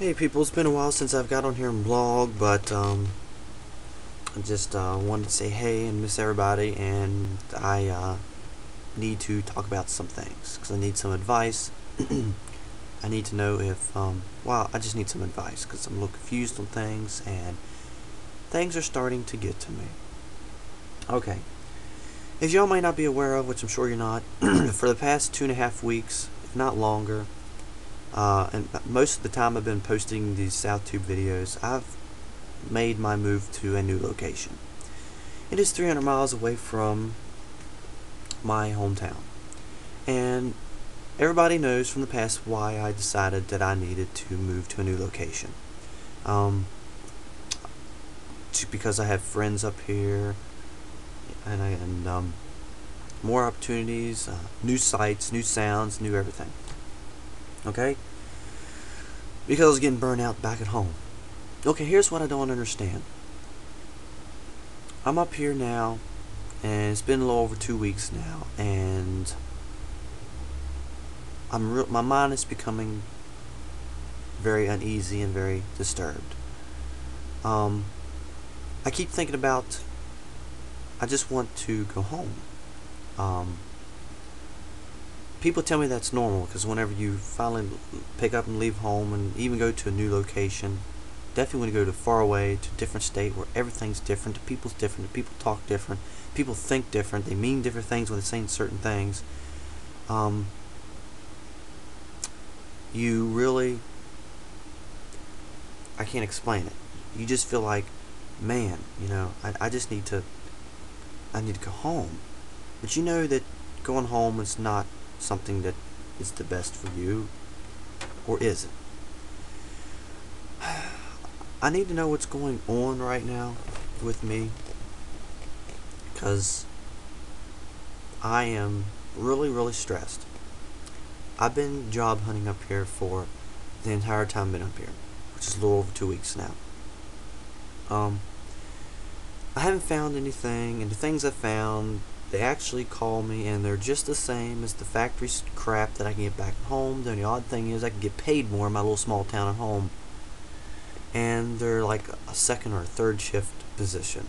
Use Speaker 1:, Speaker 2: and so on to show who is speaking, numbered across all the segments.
Speaker 1: Hey people, it's been a while since I've got on here and blog, but I just wanted to say hey and miss everybody, and I need to talk about some things because I need some advice. I need to know if well, I just need some advice because I'm a little confused on things and things are starting to get to me. Okay, as y'all might not be aware of, which I'm sure you're not, for the past 2.5 weeks, if not longer, and most of the time I've been posting these SouthTube videos, I've made my move to a new location. It is 300 miles away from my hometown. And everybody knows from the past why I decided that I needed to move to a new location. Um, because I have friends up here, and more opportunities, new sights, new sounds, new everything. Okay? Because I was getting burnt out back at home. Okay, here's what I don't understand. I'm up here now, and it's been a little over 2 weeks now, and my mind is becoming very uneasy and very disturbed. I keep thinking about, I just want to go home. People tell me that's normal because whenever you finally pick up and leave home and even go to a new location, definitely when you go to far away, to a different state where everything's different, the people's different, the people talk different, people think different, they mean different things when they're saying certain things. You really, I can't explain it. You just feel like, man, I just need to, I need to go home. But you know that going home is not something that is the best for you, or is it? I need to know what's going on right now with me, because I am really, really stressed. I've been job hunting up here for the entire time I've been up here, which is a little over 2 weeks now. I haven't found anything, and the things I found, they actually call me, and they're just the same as the factory crap that I can get back home. The only odd thing is I can get paid more in my little small town at home. And they're like a second or a third shift position,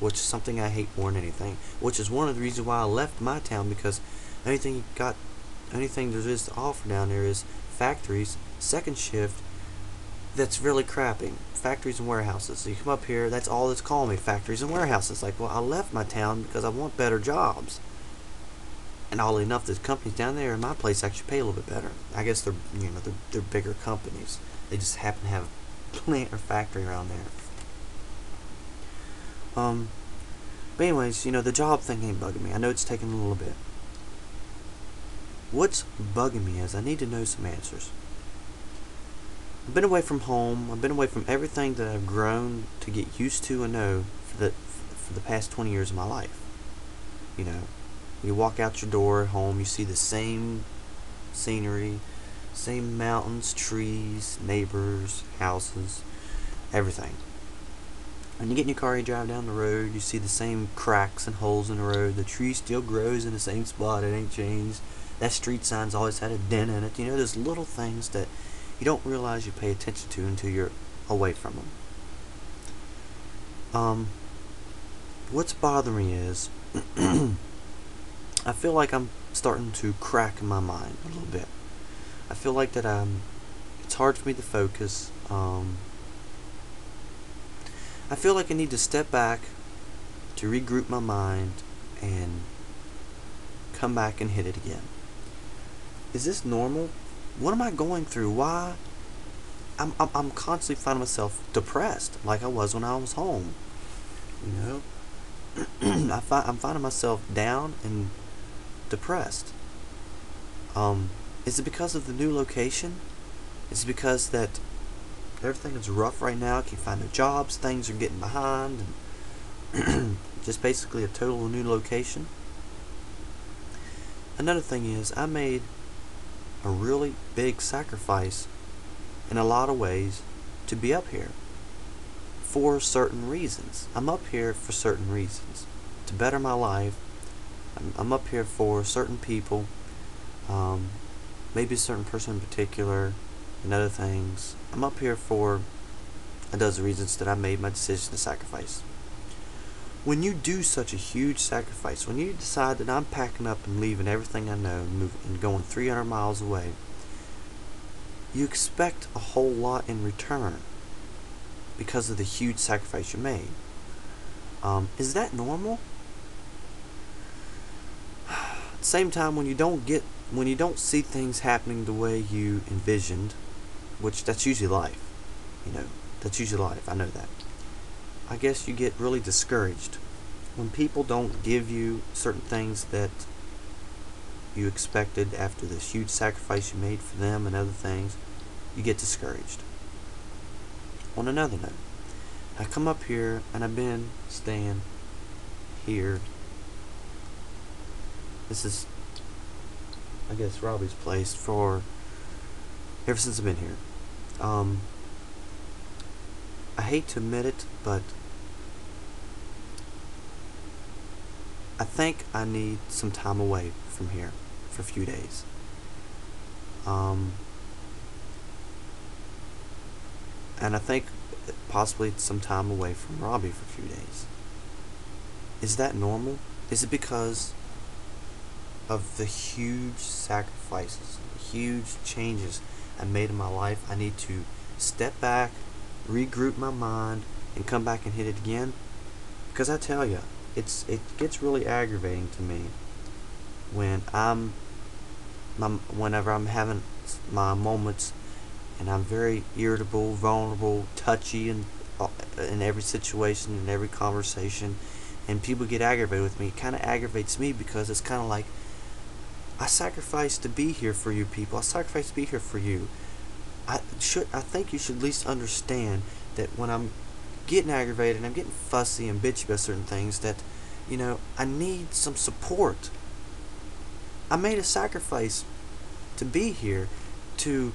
Speaker 1: which is something I hate more than anything. Which is one of the reasons why I left my town, because anything there is to offer down there is factories, second shift, that's really crappy. Factories and warehouses. So you come up here, that's all that's calling me, factories and warehouses. Like, well, I left my town because I want better jobs. And oddly enough, the companies down there in my place actually pay a little bit better. I guess they're bigger companies. They just happen to have a plant or factory around there. But anyways, the job thing ain't bugging me. I know it's taking a little bit. What's bugging me is I need to know some answers. I've been away from home. I've been away from everything that I've grown to get used to and know for the past 20 years of my life. You walk out your door at home, you see the same scenery, same mountains, trees, neighbors, houses, everything. And you get in your car, you drive down the road, you see the same cracks and holes in the road. The tree still grows in the same spot, it ain't changed. That street sign's always had a dent in it. There's little things that you don't realize you pay attention to until you're away from them. What's bothering me is I feel like I'm starting to crack in my mind a little bit. I feel like that it's hard for me to focus. I feel like I need to step back to regroup my mind and come back and hit it again. Is this normal? What am I going through? Why? I'm constantly finding myself depressed like I was when I was home. I'm finding myself down and depressed. Is it because of the new location? Is it because that everything is rough right now? I can't find no jobs, things are getting behind, and just basically a total new location? Another thing is, I made a really big sacrifice in a lot of ways to be up here for certain reasons. I'm up here for certain reasons to better my life. I'm up here for certain people, maybe a certain person in particular, and other things. I'm up here for a dozen reasons that I made my decision to sacrifice. When you do such a huge sacrifice, when you decide that I'm packing up and leaving everything I know and going 300 miles away, you expect a whole lot in return because of the huge sacrifice you made. Is that normal? At the same time, when you don't see things happening the way you envisioned, which that's usually life, that's usually life. I know that. I guess you get really discouraged when people don't give you certain things that you expected after this huge sacrifice you made for them and other things. You get discouraged. On another note, I come up here and I've been staying here. This is, I guess, Robbie's place ever since I've been here. I hate to admit it, but I think I need some time away from here for a few days. And I think possibly some time away from Robbie for a few days. Is that normal? Is it because of the huge sacrifices, the huge changes I made in my life? I need to step back, regroup my mind, and come back and hit it again? Because I tell you, it gets really aggravating to me when whenever I'm having my moments and I'm very irritable, vulnerable, touchy in every situation, in every conversation, and people get aggravated with me. It kind of aggravates me because it's kind of like, I sacrificed to be here for you people. I sacrificed to be here for you. I think you should at least understand that when I'm getting aggravated and I'm getting fussy and bitchy about certain things, that I need some support. I made a sacrifice to be here, to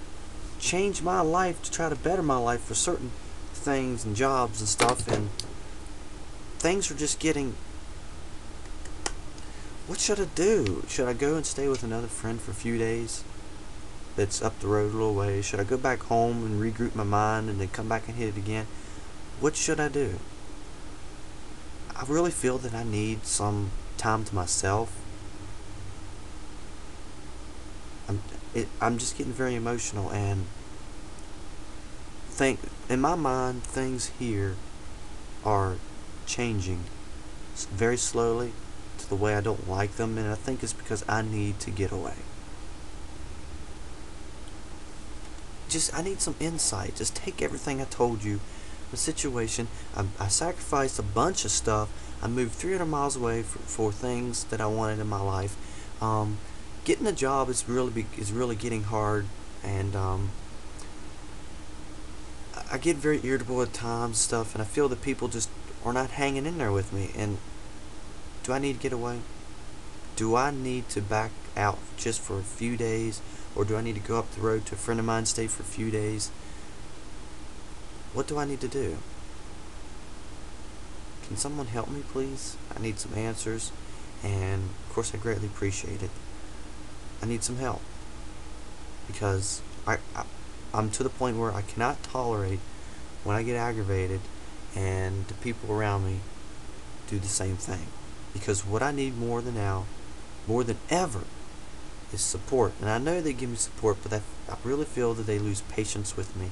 Speaker 1: change my life, to try to better my life for certain things and jobs and stuff, and things are just getting... What should I do? Should I go and stay with another friend for a few days that's up the road a little way? Should I go back home and regroup my mind and then come back and hit it again? What should I do? I really feel that I need some time to myself. I'm just getting very emotional, and in my mind, things here are changing very slowly to the way I don't like them, and I think it's because I need to get away. I need some insight. Just take everything I told you, the situation. I sacrificed a bunch of stuff. I moved 300 miles away for things that I wanted in my life. Getting a job is really getting hard, and I get very irritable at times and stuff, and I feel that people just are not hanging in there with me. And do I need to get away? Do I need to back out just for a few days, or do I need to go up the road to a friend of mine and stay for a few days? What do I need to do? Can someone help me, please? I need some answers, and of course I greatly appreciate it. I need some help, because I'm to the point where I cannot tolerate when I get aggravated and the people around me do the same thing. Because what I need more than ever, is support. And I know they give me support, but I really feel that they lose patience with me.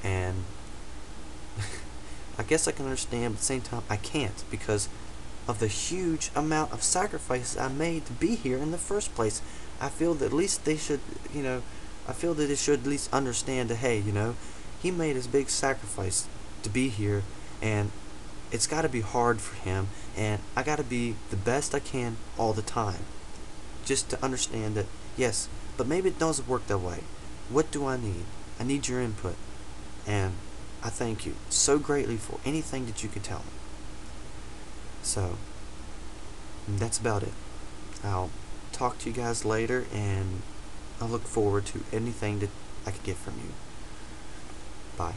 Speaker 1: And I guess I can understand, but at the same time I can't, because of the huge amount of sacrifices I made to be here in the first place. I feel that at least they should, I feel that they should at least understand that, hey, he made his big sacrifice to be here, and it's got to be hard for him, and I got to be the best I can all the time. Just to understand that, yes, but maybe it doesn't work that way. What do I need? I need your input, and I thank you so greatly for anything that you could tell me. So, that's about it. I'll talk to you guys later, and I look forward to anything that I could get from you. Bye.